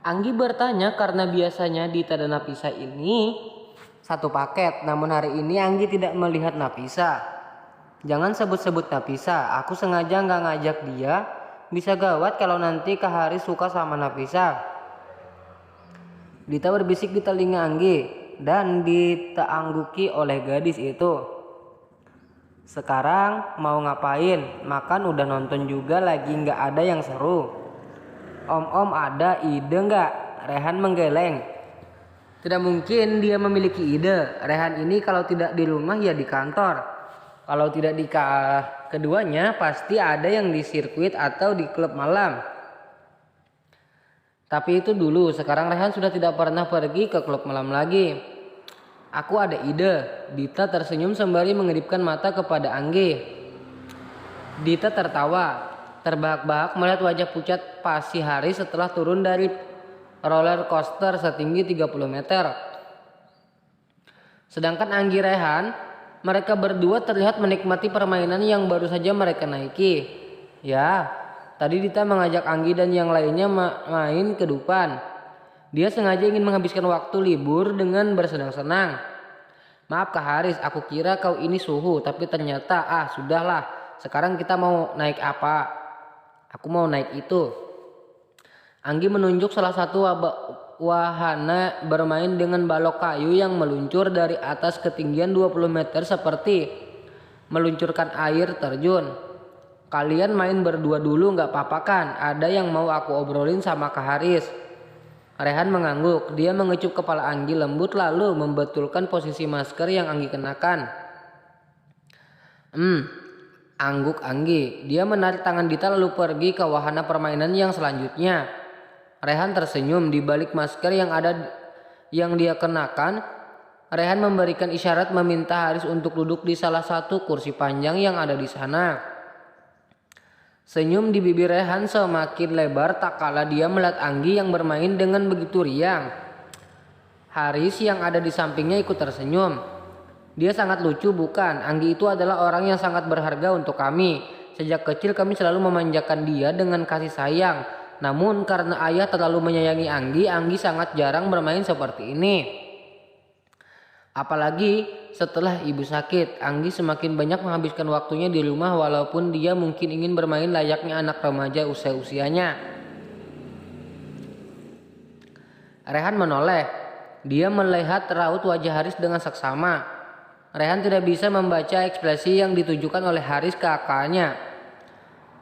Anggi bertanya karena biasanya Dita dan Nafisa ini satu paket, namun hari ini Anggi tidak melihat Nafisa. Jangan sebut-sebut Nafisa, aku sengaja nggak ngajak dia. Bisa gawat kalau nanti Kak Haris suka sama Nafisa. Dita berbisik di telinga Anggi dan ditaangguki oleh gadis itu. Sekarang mau ngapain? Makan udah, nonton juga lagi nggak ada yang seru. Om ada ide nggak? Rehan menggeleng. Tidak mungkin dia memiliki ide. Rehan ini kalau tidak di rumah ya di kantor. Kalau tidak di keduanya pasti ada yang di sirkuit atau di klub malam. Tapi itu dulu, sekarang Rehan sudah tidak pernah pergi ke klub malam lagi. Aku ada ide. Dita tersenyum sembari mengedipkan mata kepada Anggi. Dita tertawa, terbahak-bahak melihat wajah pucat pasi Haris setelah turun dari roller coaster setinggi 30 meter. Sedangkan Anggi Rehan, mereka berdua terlihat menikmati permainan yang baru saja mereka naiki. Ya, tadi Dita mengajak Anggi dan yang lainnya main ke depan. Dia sengaja ingin menghabiskan waktu libur dengan bersenang-senang. Maaf Kak Haris, aku kira kau ini suhu, tapi ternyata sudahlah. Sekarang kita mau naik apa? Aku mau naik itu. Anggi menunjuk salah satu wahana bermain dengan balok kayu yang meluncur dari atas ketinggian 20 meter seperti meluncurkan air terjun. Kalian main berdua dulu nggak apa-apa kan? Ada yang mau aku obrolin sama Kak Haris. Rehan mengangguk. Dia mengecup kepala Anggi lembut lalu membetulkan posisi masker yang Anggi kenakan. Angguk Anggi. Dia menarik tangan Dita lalu pergi ke wahana permainan yang selanjutnya. Rehan tersenyum. Di balik masker yang dia kenakan, Rehan memberikan isyarat meminta Haris untuk duduk di salah satu kursi panjang yang ada di sana. Senyum di bibir Rehan semakin lebar tak kala dia melihat Anggi yang bermain dengan begitu riang. Haris yang ada di sampingnya ikut tersenyum. Dia sangat lucu bukan? Anggi itu adalah orang yang sangat berharga untuk kami. Sejak kecil kami selalu memanjakan dia dengan kasih sayang. Namun karena ayah terlalu menyayangi Anggi sangat jarang bermain seperti ini. Apalagi setelah ibu sakit, Anggi semakin banyak menghabiskan waktunya di rumah walaupun dia mungkin ingin bermain layaknya anak remaja usia-usianya. Rehan menoleh. Dia melihat raut wajah Haris dengan seksama. Rehan tidak bisa membaca ekspresi yang ditujukan oleh Haris ke kakaknya.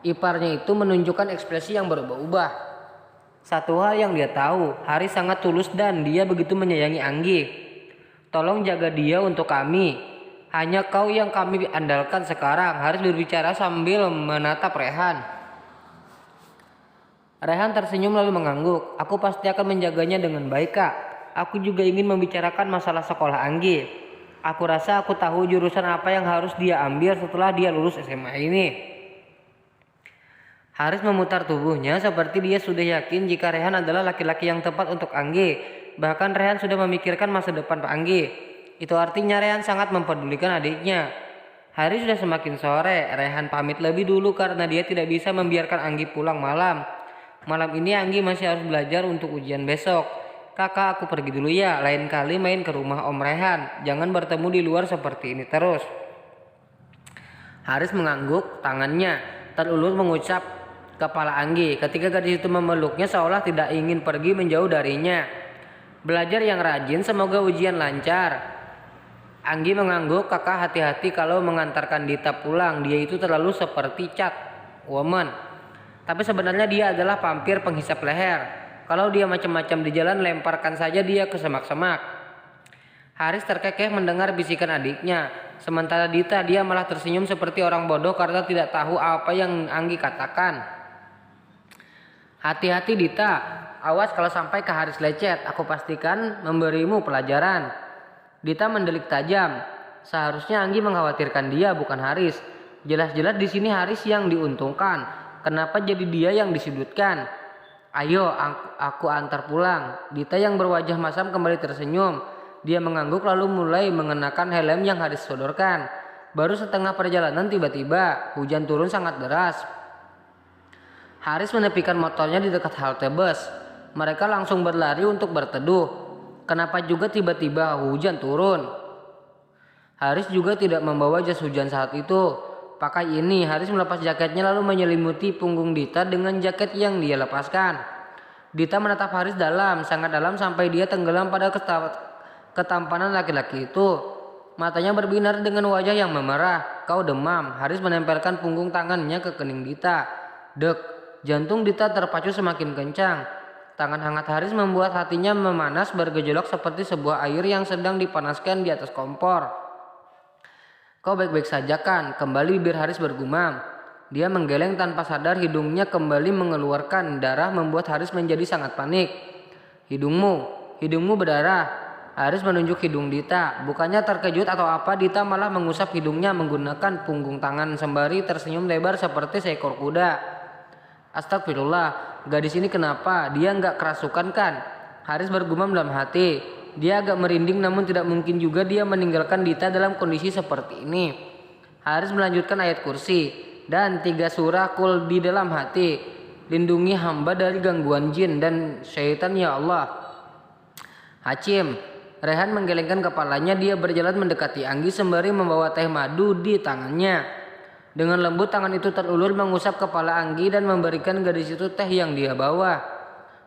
Iparnya itu menunjukkan ekspresi yang berubah-ubah. Satu hal yang dia tahu, Haris sangat tulus dan dia begitu menyayangi Anggi. Tolong jaga dia untuk kami. Hanya kau yang kami andalkan sekarang. Haris berbicara sambil menatap Rehan. Rehan tersenyum lalu mengangguk. Aku pasti akan menjaganya dengan baik Kak. Aku juga ingin membicarakan masalah sekolah Anggi. Aku rasa aku tahu jurusan apa yang harus dia ambil setelah dia lulus SMA ini. Haris memutar tubuhnya seperti dia sudah yakin jika Rehan adalah laki-laki yang tepat untuk Anggi. Bahkan Rehan sudah memikirkan masa depan Pak Anggi. Itu artinya Rehan sangat mempedulikan adiknya. Hari sudah semakin sore. Rehan pamit lebih dulu karena dia tidak bisa membiarkan Anggi pulang malam. Malam ini Anggi masih harus belajar untuk ujian besok. Kakak aku pergi dulu ya. Lain kali main ke rumah Om Rehan. Jangan bertemu di luar seperti ini terus. Haris mengangguk, tangannya terulur mengucap kepala Anggi. Ketika gadis itu memeluknya seolah tidak ingin pergi menjauh darinya. Belajar yang rajin, semoga ujian lancar. Anggi mengangguk, kakak hati-hati kalau mengantarkan Dita pulang. Dia itu terlalu seperti Catwoman. Tapi sebenarnya dia adalah vampir penghisap leher. Kalau dia macam-macam di jalan, lemparkan saja dia ke semak-semak. Haris terkekeh mendengar bisikan adiknya. Sementara Dita, dia malah tersenyum seperti orang bodoh karena tidak tahu apa yang Anggi katakan. Hati-hati Dita. Awas kalau sampai ke Haris lecet, aku pastikan memberimu pelajaran. Dita mendelik tajam. Seharusnya Anggi mengkhawatirkan dia bukan Haris. Jelas-jelas di sini Haris yang diuntungkan. Kenapa jadi dia yang disudutkan? Ayo, aku antar pulang. Dita yang berwajah masam kembali tersenyum. Dia mengangguk lalu mulai mengenakan helm yang Haris sodorkan. Baru setengah perjalanan tiba-tiba hujan turun sangat deras. Haris menepikan motornya di dekat halte bus. Mereka langsung berlari untuk berteduh. Kenapa juga tiba-tiba hujan turun? Haris juga tidak membawa jas hujan saat itu. Pakai ini, Haris melepas jaketnya lalu menyelimuti punggung Dita dengan jaket yang dia lepaskan. Dita menatap Haris dalam, sangat dalam sampai dia tenggelam pada ketampanan laki-laki itu. Matanya berbinar dengan wajah yang memerah. Kau demam. Haris menempelkan punggung tangannya ke kening Dita. Dek, jantung Dita terpacu semakin kencang. Tangan hangat Haris membuat hatinya memanas bergejolak seperti sebuah air yang sedang dipanaskan di atas kompor. Kau baik-baik saja kan? Kembali bibir Haris bergumam. Dia menggeleng tanpa sadar, hidungnya kembali mengeluarkan darah membuat Haris menjadi sangat panik. Hidungmu berdarah. Haris menunjuk hidung Dita. Bukannya terkejut atau apa, Dita malah mengusap hidungnya menggunakan punggung tangan sembari tersenyum lebar seperti seekor kuda. Astagfirullah, gadis ini kenapa? Dia nggak kerasukan kan? Haris bergumam dalam hati. Dia agak merinding, namun tidak mungkin juga dia meninggalkan Dita dalam kondisi seperti ini. Haris melanjutkan ayat kursi dan 3 surah Qul di dalam hati. Lindungi hamba dari gangguan jin dan syaitan ya Allah. Hacim. Rehan menggelengkan kepalanya. Dia berjalan mendekati Anggi sembari membawa teh madu di tangannya. Dengan lembut tangan itu terulur mengusap kepala Anggi dan memberikan gadis itu teh yang dia bawa.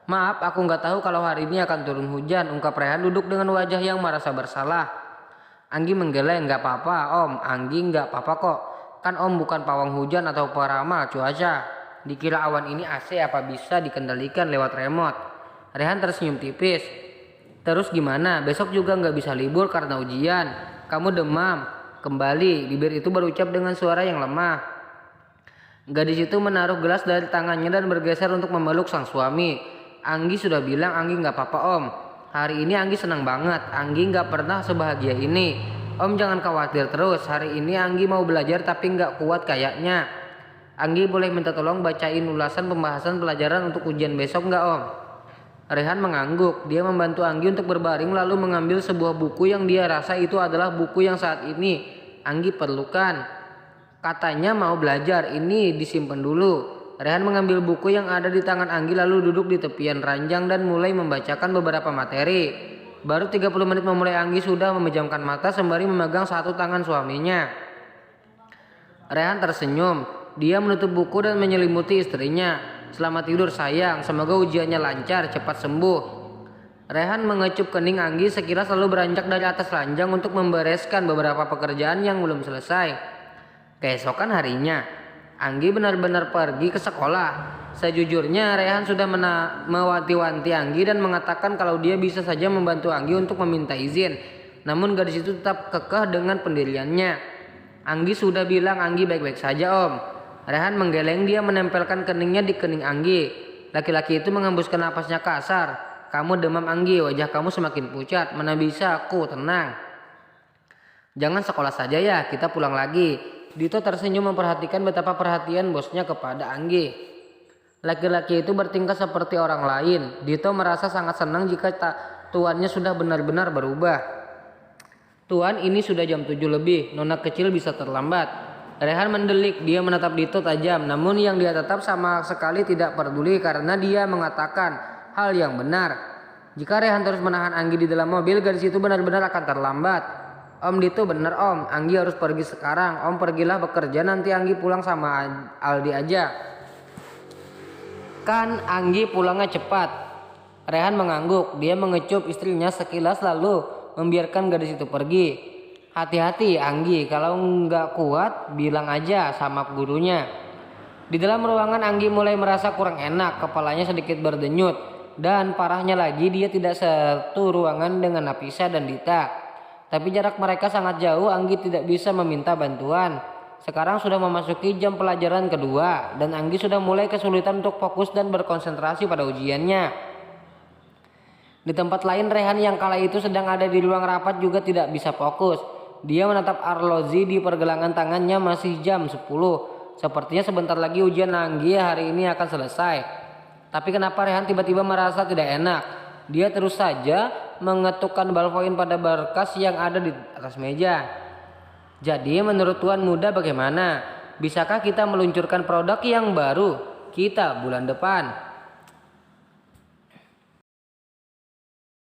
Maaf, aku nggak tahu kalau hari ini akan turun hujan, ungkap Rehan duduk dengan wajah yang merasa bersalah. Anggi menggeleng. Nggak apa-apa om. Anggi nggak apa-apa kok. Kan om bukan pawang hujan atau peramal cuaca. Dikira awan ini AC apa bisa dikendalikan lewat remote. Rehan tersenyum tipis. Terus gimana? Besok juga nggak bisa libur karena ujian. Kamu demam. Kembali, bibir itu berucap dengan suara yang lemah. Gadis itu menaruh gelas dari tangannya dan bergeser untuk memeluk sang suami. Anggi sudah bilang Anggi nggak apa-apa om. Hari ini Anggi senang banget. Anggi nggak pernah sebahagia ini. Om jangan khawatir terus. Hari ini Anggi mau belajar tapi nggak kuat kayaknya. Anggi boleh minta tolong bacain ulasan pembahasan pelajaran untuk ujian besok nggak om? Rehan mengangguk. Dia membantu Anggi untuk berbaring lalu mengambil sebuah buku yang dia rasa itu adalah buku yang saat ini Anggi perlukan. Katanya mau belajar, ini disimpan dulu. Rehan mengambil buku yang ada di tangan Anggi lalu duduk di tepian ranjang dan mulai membacakan beberapa materi. Baru 30 menit memulai Anggi sudah memejamkan mata sembari memegang satu tangan suaminya. Rehan tersenyum. Dia menutup buku dan menyelimuti istrinya. Selamat tidur sayang, semoga ujiannya lancar, cepat sembuh. Rehan mengecup kening Anggi sekilas lalu beranjak dari atas ranjang untuk membereskan beberapa pekerjaan yang belum selesai. Keesokan harinya, Anggi benar-benar pergi ke sekolah. Sejujurnya Rehan sudah mewanti-wanti Anggi dan mengatakan kalau dia bisa saja membantu Anggi untuk meminta izin. Namun gadis itu tetap kekeh dengan pendiriannya. Anggi sudah bilang Anggi baik-baik saja om. Rehan menggeleng, dia menempelkan keningnya di kening Anggi. Laki-laki itu menghembuskan napasnya kasar. Kamu demam Anggi, wajah kamu semakin pucat. Mana bisa aku tenang. Jangan sekolah saja ya, kita pulang lagi. Dito tersenyum memperhatikan betapa perhatian bosnya kepada Anggi. Laki-laki itu bertingkah seperti orang lain. Dito merasa sangat senang jika tuannya sudah benar-benar berubah. Tuan, ini sudah jam 7 lebih, nona kecil bisa terlambat. Rehan mendelik, dia menatap Dito tajam, namun yang dia tetap sama sekali tidak peduli karena dia mengatakan hal yang benar. Jika Rehan terus menahan Anggi di dalam mobil, gadis itu benar-benar akan terlambat. Om Dito benar om, Anggi harus pergi sekarang. Om pergilah bekerja, nanti Anggi pulang sama Aldi aja. Kan Anggi pulangnya cepat. Rehan mengangguk, dia mengecup istrinya sekilas lalu membiarkan gadis itu pergi. Hati-hati Anggi, kalau nggak kuat bilang aja sama gurunya. Di dalam ruangan Anggi mulai merasa kurang enak, kepalanya sedikit berdenyut. Dan parahnya lagi dia tidak satu ruangan dengan Nafisa dan Dita. Tapi jarak mereka sangat jauh, Anggi tidak bisa meminta bantuan. Sekarang sudah memasuki jam pelajaran kedua dan Anggi sudah mulai kesulitan untuk fokus dan berkonsentrasi pada ujiannya. Di tempat lain Rehan yang kala itu sedang ada di ruang rapat juga tidak bisa fokus. Dia menatap arloji di pergelangan tangannya, masih jam 10. Sepertinya sebentar lagi ujian Anggi hari ini akan selesai. Tapi kenapa Rehan tiba-tiba merasa tidak enak? Dia terus saja mengetukkan ballpoint pada berkas yang ada di atas meja. Jadi menurut Tuan Muda bagaimana? Bisakah kita meluncurkan produk yang baru kita bulan depan?